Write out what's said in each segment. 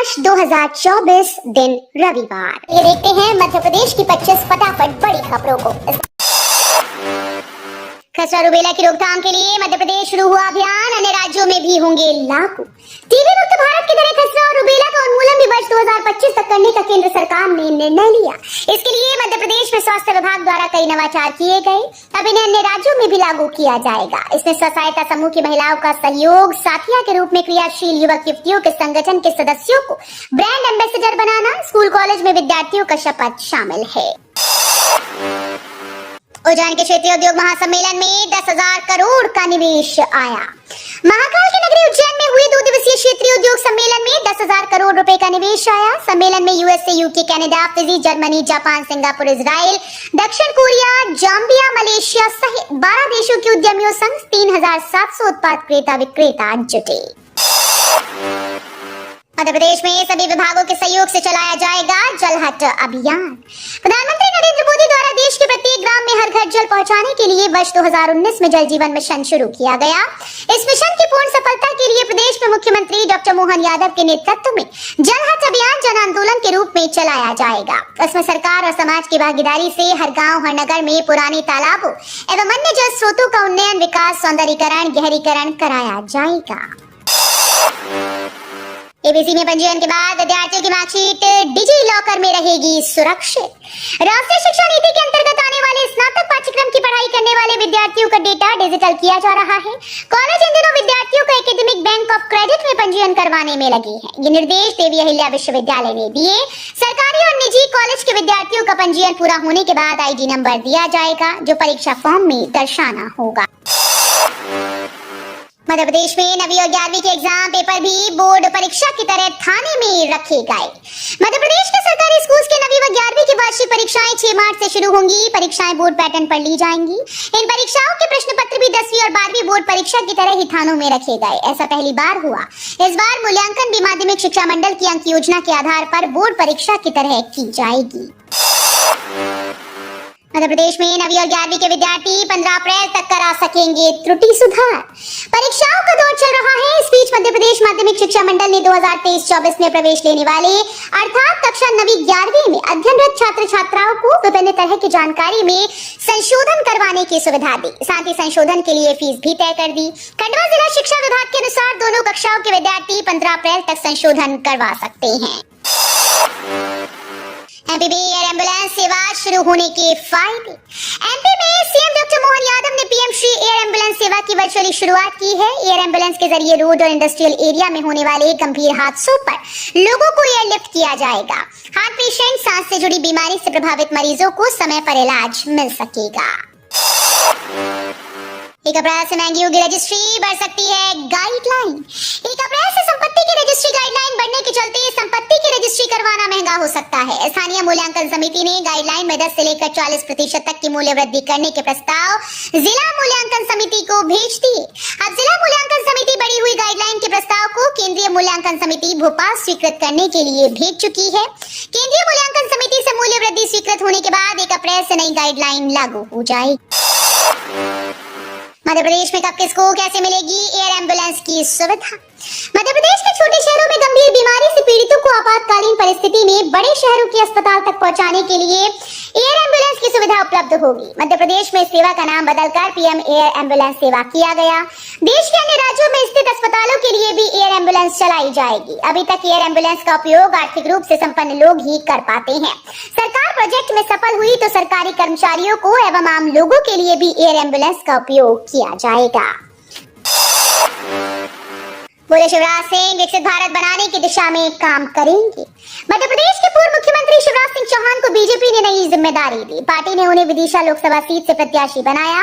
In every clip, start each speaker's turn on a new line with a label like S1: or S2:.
S1: वर्ष 2024 दिन रविवार। ये देखते हैं मध्य प्रदेश की 25 फटाफट बड़ी खबरों को। खसरा रूबेला की रोकथाम के लिए मध्य प्रदेश शुरू हुआ अभियान, अन्य राज्यों में भी होंगे लागू। टीबी मुक्त भारत की तरह खसरा और रूबेला का उन्मूलन भी वर्ष 2025 तक करने का केंद्र सरकार ने निर्णय लिया। इसके लिए मध्य प्रदेश में स्वास्थ्य विभाग द्वारा कई नवाचार किए गए। अब इन्हें अन्य राज्यों में भी लागू किया जाएगा। इसमें स्व सहायता समूह की महिलाओं का सहयोग, साथिया के रूप में क्रियाशील युवक युवतियों के संगठन के सदस्यों को ब्रांड एम्बेसडर बनाना, स्कूल कॉलेज में विद्यार्थियों का शपथ शामिल है। उज्जैन के क्षेत्रीय उद्योग महासम्मेलन में 10,000 करोड़ का निवेश आया। महाकाल की नगरी उज्जैन में हुए 2 दिवसीय क्षेत्रीय उद्योग सम्मेलन में 10,000 करोड़ रुपए का निवेश आया। सम्मेलन में USA, UK, Canada, Fiji, Germany, Japan, Singapore, Israel, दक्षिण कोरिया, जाम्बिया, मलेशिया सहित 12 देशों के उद्यमियों संग 3,700 उत्पाद क्रेता विक्रेता जुटे। मध्य प्रदेश में सभी विभागों के सहयोग से चलाया जाएगा जलहट अभियान। प्रधानमंत्री नरेंद्र मोदी द्वारा देश के प्रत्येक ग्राम में हर घर जल पहुंचाने के लिए वर्ष 2019 में जल जीवन मिशन शुरू किया गया। इस मिशन की पूर्ण सफलता के लिए प्रदेश में मुख्यमंत्री डॉक्टर मोहन यादव के नेतृत्व में जलहट अभियान जन आंदोलन के रूप में चलाया जाएगा। इसमें सरकार और समाज की भागीदारी से हर गाँव, हर नगर में पुराने तालाबों एवं अन्य जल स्रोतों का उन्नयन, विकास, सौंदर्यीकरण, गहरीकरण कराया जाएगा। एबीसी में पंजीयन के बाद विद्यार्थियों की मार्कशीट डिजी लॉकर में रहेगी सुरक्षित। राष्ट्रीय शिक्षा नीति के अंतर्गत आने वाले स्नातक पाठ्यक्रम की पढ़ाई करने वाले विद्यार्थियों का डेटा डिजिटल किया जा रहा है। कॉलेज इन दिनों विद्यार्थियों को एकेडमिक बैंक ऑफ क्रेडिट में पंजीयन करवाने में लगे हैं। ये निर्देश देवी अहिल्या विश्वविद्यालय ने दिए। सरकारी और निजी कॉलेज के विद्यार्थियों का पंजीयन पूरा होने के बाद आईडी नंबर दिया जाएगा, जो परीक्षा फॉर्म में दर्शाना होगा। मध्य प्रदेश में 9वीं और 11वीं के एग्जाम पेपर भी बोर्ड परीक्षा की तरह थाने में रखे गए। मध्य प्रदेश के सरकारी स्कूल के 9वीं व 11वीं की वार्षिक परीक्षाएं 6 मार्च से शुरू होंगी। परीक्षाएं बोर्ड पैटर्न पर ली जाएंगी। इन परीक्षाओं के प्रश्न पत्र भी 10वीं और 12वीं बोर्ड परीक्षा की तरह ही थानों में रखे गए। ऐसा पहली बार हुआ। इस बार मूल्यांकन भी माध्यमिक शिक्षा मंडल की अंक योजना के आधार पर बोर्ड परीक्षा की तरह की जाएगी। मध्य प्रदेश में 9वीं और 11वीं के विद्यार्थी 15 अप्रैल तक करा सकेंगे त्रुटि सुधार। परीक्षाओं का दौर चल रहा है। इस बीच मध्य प्रदेश माध्यमिक शिक्षा मंडल ने 2023-24 में प्रवेश लेने वाले अर्थात कक्षा 9वीं 11वीं में अध्ययनरत छात्र छात्राओं को विभिन्न तरह की जानकारी में संशोधन करवाने की सुविधा दी। साथ ही संशोधन के लिए फीस भी तय कर दी। खंडवा जिला शिक्षा विभाग के अनुसार दोनों कक्षाओं के विद्यार्थी 15 अप्रैल तक संशोधन करवा सकते हैं। एमपी में एयर एम्बुलेंस सेवा शुरू होने के फायदे। एमपी में सीएम डॉक्टर मोहन यादव ने पीएम श्री एयर एम्बुलेंस सेवा की वर्चुअली शुरुआत की है। एयर एम्बुलेंस के जरिए रोड और इंडस्ट्रियल एरिया में होने वाले गंभीर हादसों पर लोगों को एयरलिफ्ट किया जाएगा। हार्ट पेशेंट, सांस से जुड़ी बीमारी से प्रभावित मरीजों को समय पर इलाज मिल सकेगा। 1 अप्रैल से महंगी होगी रजिस्ट्री, बढ़ सकती है गाइडलाइन। 1 अप्रैल से संपत्ति की रजिस्ट्री गाइडलाइन बढ़ने के चलते संपत्ति की रजिस्ट्री करवाना महंगा हो सकता है। स्थानीय मूल्यांकन समिति ने गाइडलाइन में 10 से लेकर 40% तक की मूल्य वृद्धि करने के प्रस्ताव जिला मूल्यांकन समिति को भेज दिए। अब जिला मूल्यांकन समिति बढ़ी हुई गाइडलाइन के प्रस्ताव को केंद्रीय मूल्यांकन समिति भोपाल स्वीकृत करने के लिए भेज चुकी है। केंद्रीय मूल्यांकन समिति से मूल्य वृद्धि स्वीकृत होने के बाद 1 अप्रैल से नई गाइडलाइन लागू हो जाएगी। मध्य प्रदेश में कब किसको कैसे मिलेगी एयर एम्बुलेंस की सुविधा। मध्य प्रदेश के छोटे शहरों में गंभीर बीमारी से पीड़ितों को आपातकालीन परिस्थिति में बड़े शहरों के अस्पताल तक पहुंचाने के लिए एयर एम्बुलेंस की सुविधा उपलब्ध होगी। मध्य प्रदेश में इस सेवा का नाम बदलकर पीएम एयर एम्बुलेंस सेवा किया गया। देश के अन्य राज्यों में स्थित अस्पतालों के लिए भी एयर एम्बुलेंस चलाई जाएगी। अभी तक एयर एम्बुलेंस का उपयोग आर्थिक रूप से संपन्न लोग ही कर पाते हैं। सरकार प्रोजेक्ट में सफल हुई तो सरकारी कर्मचारियों को एवं आम लोगों के लिए भी एयर एम्बुलेंस का उपयोग किया जाएगा। बोले शिवराज सिंह विकसित भारत बनाने की दिशा में काम करेंगे। मध्य प्रदेश के पूर्व मुख्यमंत्री शिवराज सिंह चौहान को बीजेपी ने नई जिम्मेदारी दी। पार्टी ने उन्हें विदिशा लोकसभा सीट से प्रत्याशी बनाया।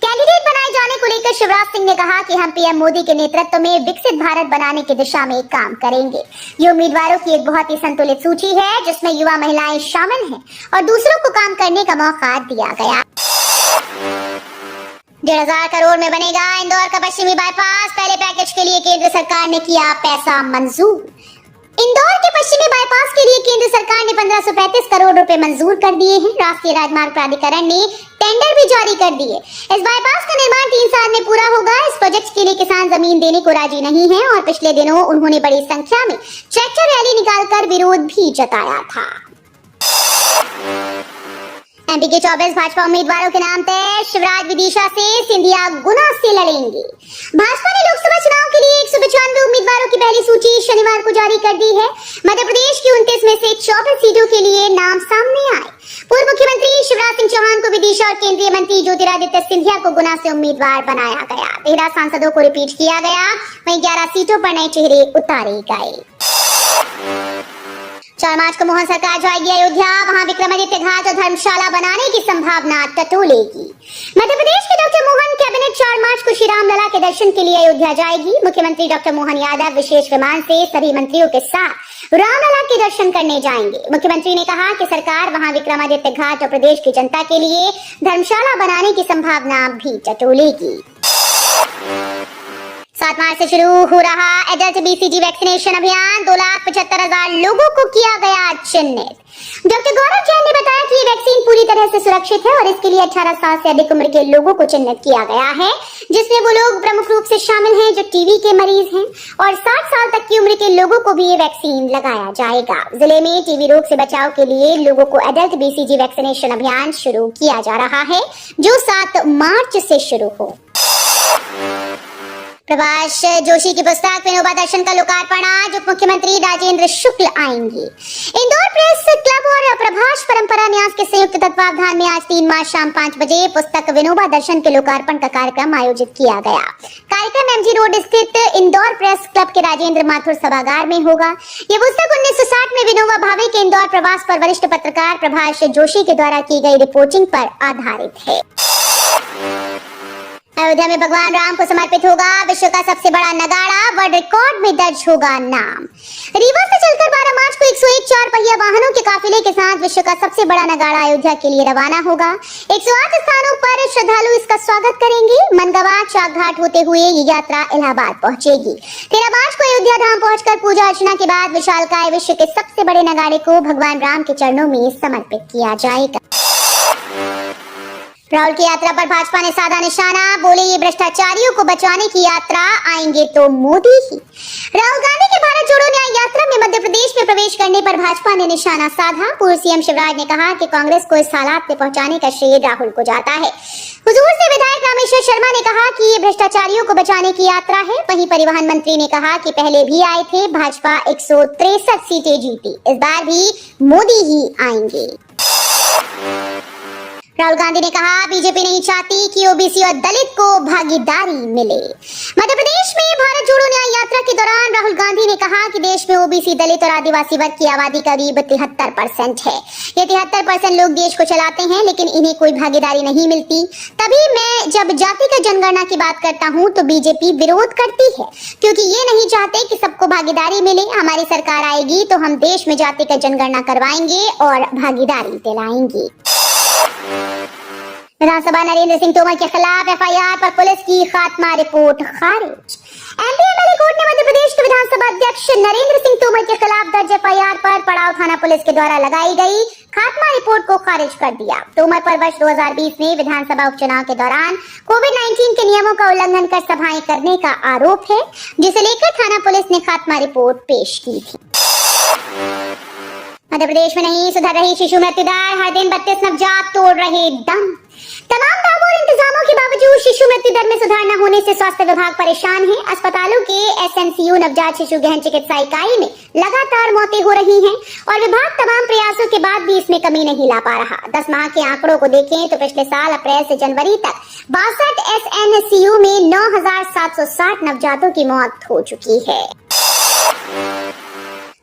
S1: कैंडिडेट बनाए जाने को लेकर शिवराज सिंह ने कहा कि हम पीएम मोदी के नेतृत्व में विकसित भारत बनाने की दिशा में काम करेंगे। ये उम्मीदवारों की एक बहुत ही संतुलित सूची है, जिसमें युवा महिलाएं शामिल हैं और दूसरों को काम करने का मौका दिया गया। 1,500 करोड़ में बनेगा इंदौर का पश्चिमी बाईपास। पहले पैकेज के लिए केंद्र सरकार ने किया पैसा मंजूर। इंदौर के पश्चिमी बाईपास के लिए केंद्र सरकार ने 1535 करोड़ रुपए मंजूर कर दिए हैं। राष्ट्रीय राजमार्ग प्राधिकरण ने टेंडर भी जारी कर दिए। इस बाईपास का निर्माण 3 साल में पूरा होगा। इस प्रोजेक्ट के लिए किसान जमीन देने को राजी नहीं है और पिछले दिनों उन्होंने बड़ी संख्या में ट्रैक्टर रैली निकालकर विरोध भी जताया था। एमपी के 24 भाजपा उम्मीदवारों के नाम तय। शिवराज विदिशा से, सिंधिया गुना से लड़ेंगे। भाजपा ने लोकसभा चुनाव के लिए 195 उम्मीदवारों की पहली सूची शनिवार को जारी कर दी है। मध्य प्रदेश की 29 में से 24 सीटों के लिए नाम सामने आए। पूर्व मुख्यमंत्री शिवराज सिंह चौहान को विदिशा और केंद्रीय मंत्री ज्योतिरादित्य सिंधिया को गुना से उम्मीदवार बनाया गया। 13 सांसदों को रिपीट किया गया, वहीं 11 सीटों पर नए चेहरे उतारे गए। 4 मार्च को मोहन सरकार जाएगी अयोध्या। वहां विक्रमादित्य घाट और धर्मशाला बनाने की संभावना टटोलेगी। मध्य प्रदेश के डॉक्टर मोहन कैबिनेट 4 मार्च को श्री रामलला के दर्शन के लिए अयोध्या जाएगी। मुख्यमंत्री डॉक्टर मोहन यादव विशेष विमान से सभी मंत्रियों के साथ रामलला के दर्शन करने जाएंगे। मुख्यमंत्री ने कहा कि सरकार वहां विक्रमादित्य घाट और प्रदेश की जनता के लिए धर्मशाला बनाने की संभावना भी टटोलेगी। 7 मार्च से शुरू हो रहा एडल्ट बीसीजी वैक्सीनेशन अभियान। 2,75,000 लोगों को किया गया चिन्हित। डॉक्टर गौरव जैन ने बताया कि ये वैक्सीन पूरी तरह से सुरक्षित है और इसके लिए 18 साल से अधिक उम्र के लोगों को चिन्हित किया गया है, जिसमें वो लोग प्रमुख रूप से शामिल हैं जो टीबी के मरीज हैं, और 60 साल तक की उम्र के लोगों को भी ये वैक्सीन लगाया जाएगा। जिले में टीबी रोग से बचाव के लिए लोगों को एडल्ट बीसीजी वैक्सीनेशन अभियान शुरू किया जा रहा है, जो 7 मार्च से शुरू हो। प्रभाष जोशी की पुस्तक विनोबा दर्शन का लोकार्पण आज उप मुख्यमंत्री राजेंद्र शुक्ल आएंगे। इंदौर प्रेस क्लब और प्रभाष परंपरा न्यास के संयुक्त तत्वावधान में आज 3 मार्च शाम 5 बजे पुस्तक विनोबा दर्शन के लोकार्पण का कार्यक्रम आयोजित किया गया। कार्यक्रम एमजी रोड स्थित इंदौर प्रेस क्लब के राजेंद्र माथुर सभागार में होगा। ये पुस्तक 1960 में विनोबा भावे के इंदौर प्रवास पर वरिष्ठ पत्रकार प्रभाष जोशी के द्वारा की गई रिपोर्टिंग पर आधारित है। अयोध्या में भगवान राम को समर्पित होगा विश्व का सबसे बड़ा नगाड़ा। वर्ल्ड रिकॉर्ड में दर्ज होगा नाम। रीवा से चलकर 12 मार्च को 101 4 पहिया वाहनों के काफिले के साथ विश्व का सबसे बड़ा नगाड़ा अयोध्या के लिए रवाना होगा। 108 स्थानों पर श्रद्धालु इसका स्वागत करेंगे। मनगवा चाक घाट होते हुए ये यात्रा इलाहाबाद पहुंचेगी। 13 मार्च को अयोध्या धाम पहुंचकर पूजा अर्चना के बाद विशालकाय विश्व के सबसे बड़े नगाड़े को भगवान राम के चरणों में समर्पित किया जाएगा। राहुल की यात्रा पर भाजपा ने साधा निशाना। बोले ये भ्रष्टाचारियों को बचाने की यात्रा, आएंगे तो मोदी ही। राहुल गांधी की भारत जोड़ो न्याय यात्रा में मध्य प्रदेश में प्रवेश करने पर भाजपा ने निशाना साधा। पूर्व सीएम शिवराज ने कहा कि कांग्रेस को इस हालात में पहुंचाने का श्रेय राहुल को जाता है। हुजूर से विधायक रामेश्वर शर्मा ने कहा कि ये भ्रष्टाचारियों को बचाने की यात्रा है। वहीं परिवहन मंत्री ने कहा कि पहले भी आए थे, भाजपा 163 सीटें जीती, इस बार भी मोदी ही आएंगे। राहुल गांधी ने कहा बीजेपी नहीं चाहती कि ओबीसी और दलित को भागीदारी मिले। मध्य प्रदेश में भारत जोड़ो न्याय यात्रा के दौरान राहुल गांधी ने कहा कि देश में ओबीसी, दलित और आदिवासी वर्ग की आबादी करीब 73% है। ये 73% लोग देश को चलाते हैं, लेकिन इन्हें कोई भागीदारी नहीं मिलती। तभी मैं जब जातिगत जनगणना की बात करता हूँ तो बीजेपी विरोध करती है, क्योंकि ये नहीं चाहते कि सबको भागीदारी मिले। हमारी सरकार आएगी तो हम देश में जातिगत जनगणना करवाएंगे और भागीदारी दिलाएंगे। विधानसभा नरेंद्र सिंह तोमर के खिलाफ एफआईआर पर पुलिस की खात्मा रिपोर्ट खारिज। एमपी कोर्ट ने मध्य प्रदेश के विधानसभा अध्यक्ष नरेंद्र सिंह तोमर के खिलाफ दर्ज एफआईआर पर पड़ाव थाना पुलिस के द्वारा लगाई गई खात्मा रिपोर्ट को खारिज कर दिया। तोमर पर वर्ष 2020 में विधानसभा उपचुनाव के दौरान कोविड-19 के नियमों का उल्लंघन कर सभाएं करने का आरोप है, जिसे लेकर थाना पुलिस ने खात्मा रिपोर्ट पेश की थी। मध्य प्रदेश में नहीं सुधर रही शिशु मृत्यु दर। हर दिन 32 नवजात तोड़ रहे दम। तमाम दावों और इंतजामों के बावजूद शिशु मृत्यु दर में सुधार न होने से स्वास्थ्य विभाग परेशान है। अस्पतालों के एसएनसीयू नवजात शिशु गहन चिकित्सा इकाई में लगातार मौतें हो रही हैं और विभाग तमाम प्रयासों के बाद भी इसमें कमी नहीं ला पा रहा। 10 माह के आंकड़ों को देखें तो पिछले साल अप्रैल से जनवरी तक 62 एसएनसीयू में 9,760 नवजातों की मौत हो चुकी है।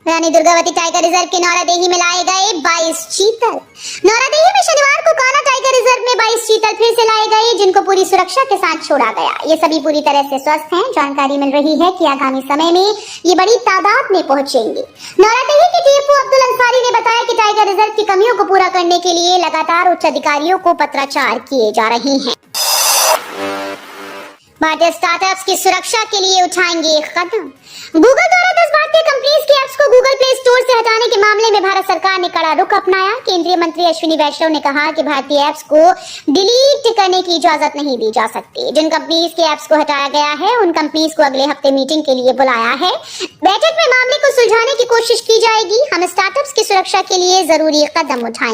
S1: रानी दुर्गावती टाइगर रिजर्व के नौरादेही में लाए गए 22 चीतल। नौरादेही में शनिवार को कान्हा टाइगर रिजर्व में 22 चीतल फिर से लाए गए, जिनको पूरी सुरक्षा के साथ छोड़ा गया। ये सभी पूरी तरह से स्वस्थ हैं। जानकारी मिल रही है कि आगामी समय में ये बड़ी तादाद में पहुंचेंगे। नौरादेही के डीएफओ अब्दुल अंसारी ने बताया कि टाइगर रिजर्व की कमियों को पूरा करने के लिए लगातार उच्च अधिकारियों को पत्राचार किए जा रहे हैं। भारतीय स्टार्टअप्स की सुरक्षा के लिए उठाएंगे कदम। गूगल द्वारा 10 भारतीय कंपनीज के ऐप्स को गूगल मामले में भारत सरकार ने कड़ा रुख अपनाया। केंद्रीय मंत्री अश्विनी वैष्णव ने कहा कि भारतीय ऐप्स को डिलीट करने की इजाजत नहीं दी जा सकती। जिन कंपनीज के ऐप्स को हटाया गया है उन कंपनीज को अगले हफ्ते मीटिंग के लिए बुलाया है। बैठक में मामले को सुलझाने की कोशिश की जाएगी। हम स्टार्टअप्स की सुरक्षा के लिए जरूरी कदम उठाएंगे।